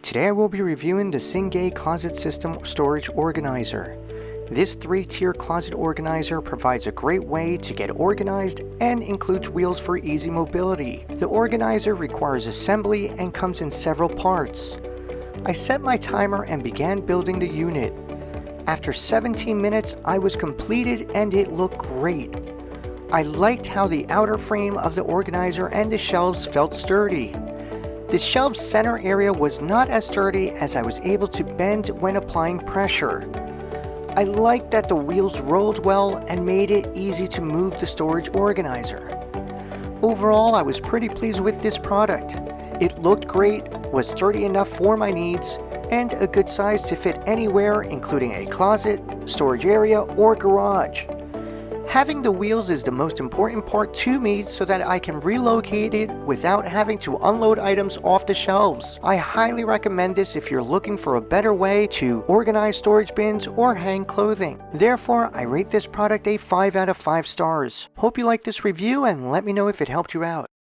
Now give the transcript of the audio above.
Today I will be reviewing the SINGAYE Closet System Storage Organizer. This 3-tier closet organizer provides a great way to get organized and includes wheels for easy mobility. The organizer requires assembly and comes in several parts. I set my timer and began building the unit. After 17 minutes, I was completed and it looked great. I liked how the outer frame of the organizer and the shelves felt sturdy. The shelf center area was not as sturdy as I was able to bend when applying pressure. I liked that the wheels rolled well and made it easy to move the storage organizer. Overall, I was pretty pleased with this product. It looked great, was sturdy enough for my needs, and a good size to fit anywhere, including a closet, storage area, or garage. Having the wheels is the most important part to me so that I can relocate it without having to unload items off the shelves. I highly recommend this if you're looking for a better way to organize storage bins or hang clothing. Therefore, I rate this product a 5 out of 5 stars. Hope you like this review and let me know if it helped you out.